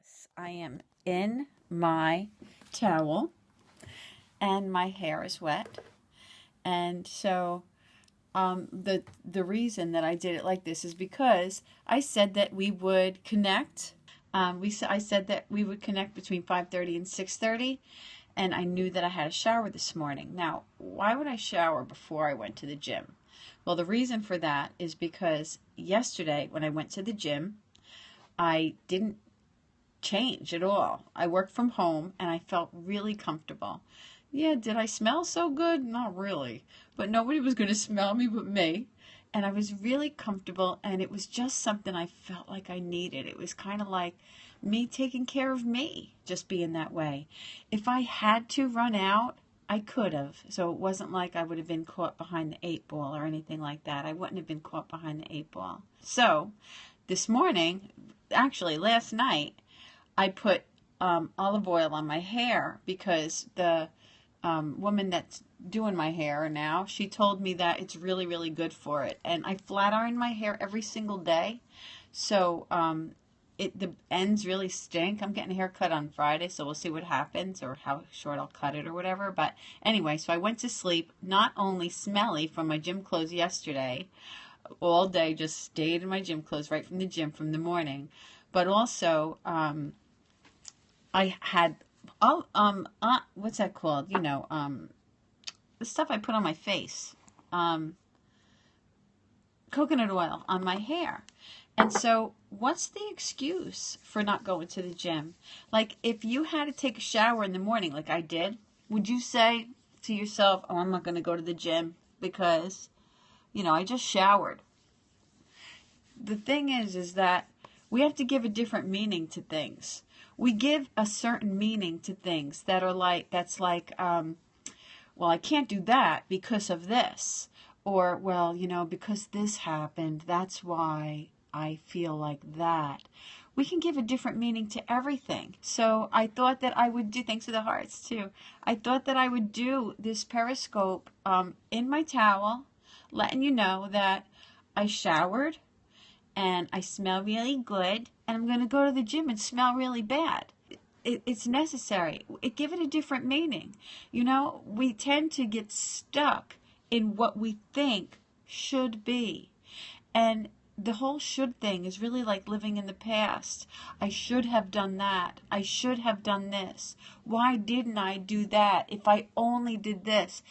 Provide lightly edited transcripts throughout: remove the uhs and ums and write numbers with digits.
Yes, I am in my towel and my hair is wet. And so the reason that I did it like this is because I said that we would connect. I said that we would connect between 5:30 and 6:30, and I knew that I had a shower this morning. Now, why would I shower before I went to the gym? Well, the reason for that is because yesterday when I went to the gym, I didn't change at all. I worked from home and I felt really comfortable. Yeah, did I smell so good? Not really. But nobody was going to smell me but me. And I was really comfortable, and it was just something I felt like I needed. It was kind of like me taking care of me, just being that way. If I had to run out, I could have. So it wasn't like I would have been caught behind the eight ball or anything like that. I wouldn't have been caught behind the eight ball. So this morning, actually last night, I put olive oil on my hair because the woman that's doing my hair now, she told me that it's really, really good for it. And I flat iron my hair every single day. So the ends really stink. I'm getting a haircut on Friday, so we'll see what happens or how short I'll cut it or whatever. But anyway, so I went to sleep not only smelly from my gym clothes yesterday, all day just stayed in my gym clothes right from the gym from the morning, but also I had what's that called? The stuff I put on my face, coconut oil on my hair. And so, what's the excuse for not going to the gym? Like, if you had to take a shower in the morning, like I did, would you say to yourself, "Oh, I'm not going to go to the gym because, I just showered"? The thing is that we have to give a different meaning to things. We give a certain meaning to things that's like, well, I can't do that because of this. Or, well, because this happened, that's why I feel like that. We can give a different meaning to everything. So I thought that I would do, thanks to the hearts too, I thought that I would do this Periscope in my towel, letting you know that I showered, and I smell really good, and I'm going to go to the gym and smell really bad. It's necessary. Give it a different meaning. We tend to get stuck in what we think should be. And the whole should thing is really like living in the past. I should have done that. I should have done this. Why didn't I do that? If I only did this.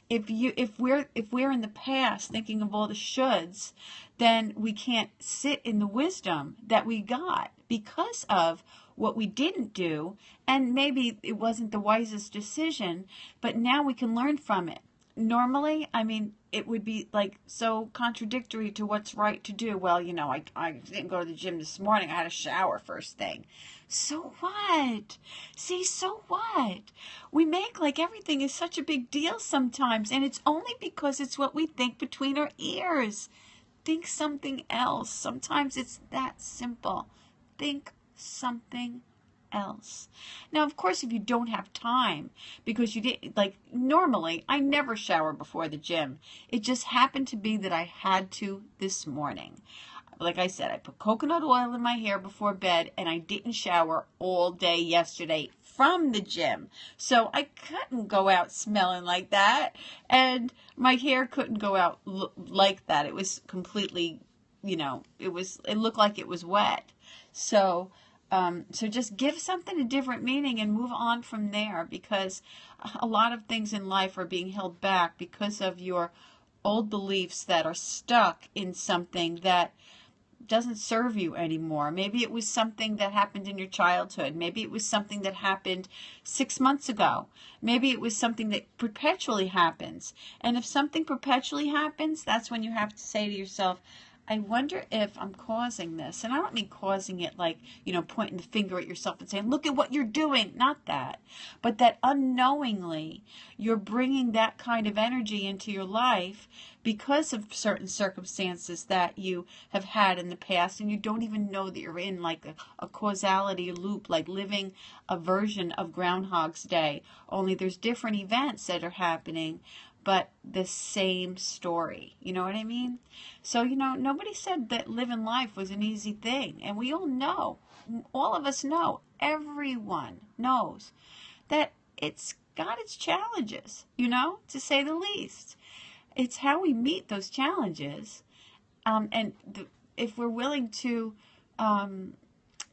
If we're in the past thinking of all the shoulds, then we can't sit in the wisdom that we got because of what we didn't do, and maybe it wasn't the wisest decision, but now we can learn from it. Normally, it would be like so contradictory to what's right to do. Well, I didn't go to the gym this morning. I had a shower first thing. So what? See, so what? We make like everything is such a big deal sometimes, and it's only because it's what we think between our ears. Think something else. Sometimes it's that simple. Think something else. Now, of course, if you don't have time because you didn't, like normally, I never shower before the gym. It just happened to be that I had to this morning. Like I said, I put coconut oil in my hair before bed, and I didn't shower all day yesterday from the gym. So I couldn't go out smelling like that, and my hair couldn't go out like that. It was completely, it looked like it was wet. So just give something a different meaning and move on from there, because a lot of things in life are being held back because of your old beliefs that are stuck in something that doesn't serve you anymore. Maybe it was something that happened in your childhood. Maybe it was something that happened 6 months ago. Maybe it was something that perpetually happens. And if something perpetually happens, that's when you have to say to yourself, I wonder if I'm causing this. And I don't mean causing it like, pointing the finger at yourself and saying, look at what you're doing. Not that. But that unknowingly, you're bringing that kind of energy into your life because of certain circumstances that you have had in the past, and you don't even know that you're in like a causality loop, like living a version of Groundhog's Day. Only there's different events that are happening, but the same story. You know what I mean? So, nobody said that living life was an easy thing. And we all know all of us know, everyone knows that it's got its challenges, to say the least. It's how we meet those challenges. If we're willing to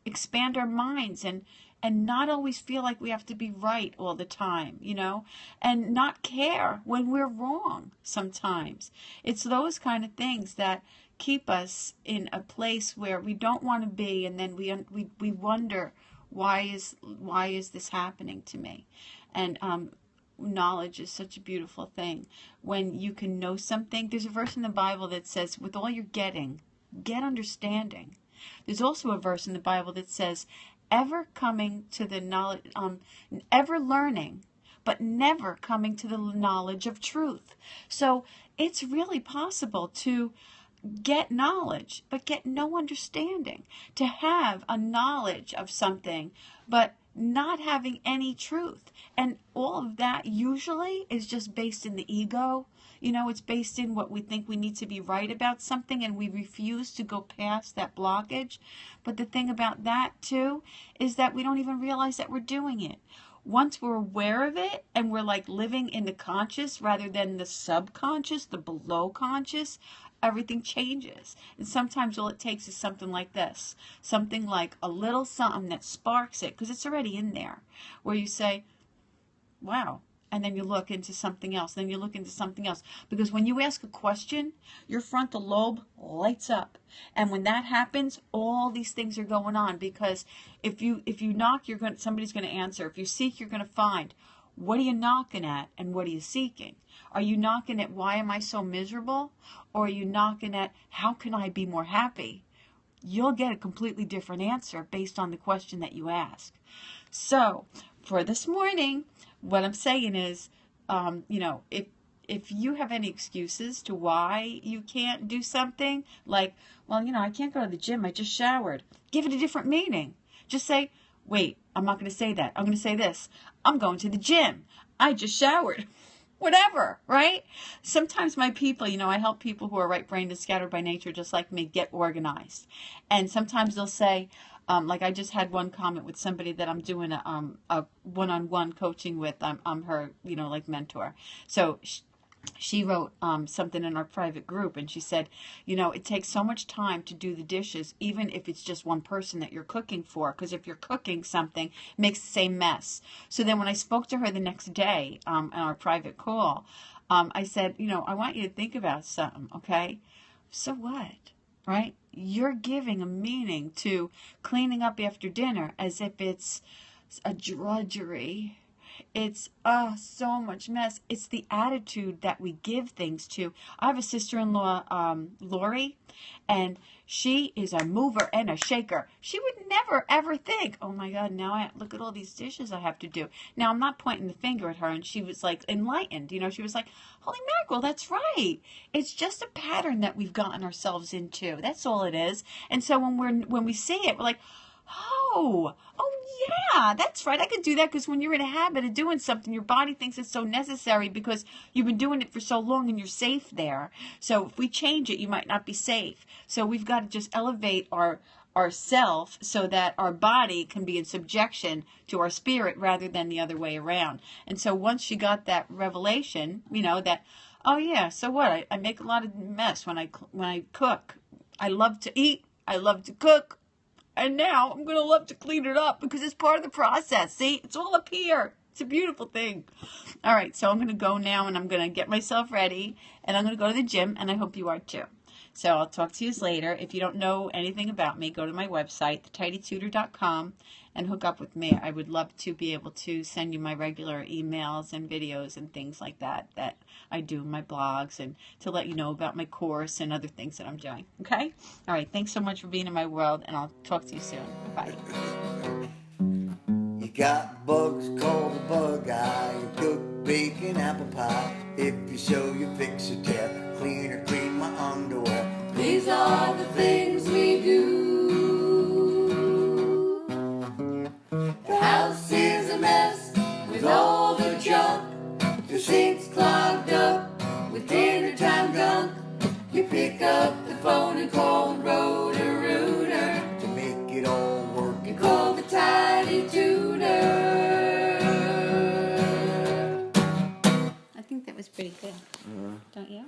expand our minds and not always feel like we have to be right all the time, and not care when we're wrong sometimes. It's those kind of things that keep us in a place where we don't want to be, and then we wonder, why is this happening to me? And knowledge is such a beautiful thing. When you can know something, there's a verse in the Bible that says, with all you're getting, get understanding. There's also a verse in the Bible that says, ever coming to the knowledge, ever learning, but never coming to the knowledge of truth. So it's really possible to get knowledge, but get no understanding. To have a knowledge of something, but not having any truth. And all of that usually is just based in the ego. It's based in what we think we need to be right about something, and we refuse to go past that blockage. But the thing about that, too, is that we don't even realize that we're doing it. Once we're aware of it, and we're like living in the conscious rather than the subconscious, the below conscious, everything changes. And sometimes all it takes is something like this. Something like a little something that sparks it, because it's already in there, where you say, wow. And then you look into something else. Then you look into something else. Because when you ask a question, your frontal lobe lights up. And when that happens, all these things are going on. Because if you knock, somebody's going to answer. If you seek, you're going to find. What are you knocking at, and what are you seeking? Are you knocking at, why am I so miserable? Or are you knocking at, how can I be more happy? You'll get a completely different answer based on the question that you ask. So, for this morning, what I'm saying is, if you have any excuses to why you can't do something, like, well, I can't go to the gym, I just showered. Give it a different meaning. Just say, wait, I'm not going to say that. I'm going to say this. I'm going to the gym. I just showered. Whatever, right? Sometimes my people, I help people who are right-brained and scattered by nature, just like me, get organized. And sometimes they'll say, like I just had one comment with somebody that I'm doing a one-on-one coaching with. I'm her, like mentor. So she wrote something in our private group, and she said, it takes so much time to do the dishes, even if it's just one person that you're cooking for, because if you're cooking something, it makes the same mess. So then when I spoke to her the next day on our private call, I said, I want you to think about something, okay? So what, right? You're giving a meaning to cleaning up after dinner as if it's a drudgery. It's so much mess. It's the attitude that we give things to. I have a sister-in-law, Lori, and she is a mover and a shaker. She would never, ever think, oh my God, now look at all these dishes I have to do. Now, I'm not pointing the finger at her, and she was like enlightened. She was like, holy mackerel, that's right. It's just a pattern that we've gotten ourselves into. That's all it is. And so when we see it, we're like, oh yeah, that's right. I could do that, because when you're in a habit of doing something, your body thinks it's so necessary because you've been doing it for so long and you're safe there. So if we change it, you might not be safe. So we've got to just elevate ourself so that our body can be in subjection to our spirit rather than the other way around. And so once she got that revelation, that, oh yeah, so what? I make a lot of mess when I cook. I love to eat. I love to cook. And now I'm going to love to clean it up because it's part of the process. See, it's all up here. It's a beautiful thing. All right, so I'm going to go now, and I'm going to get myself ready, and I'm going to go to the gym, and I hope you are too. So I'll talk to you later. If you don't know anything about me, go to my website, thetidytutor.com, and hook up with me. I would love to be able to send you my regular emails and videos and things like that I do in my blogs, and to let you know about my course and other things that I'm doing. Okay? All right. Thanks so much for being in my world, and I'll talk to you soon. Bye. You got bugs called a bug eye. You cook bacon, apple pie. If you show you fix or tear, clean or clean my underwear. These are the things we do. The house is a mess with all the junk. The sink's clogged up with dinner time gunk. You pick up the phone and call Roto-Rooter to make it all work Daddy Tutor. I think that was pretty good. Don't you?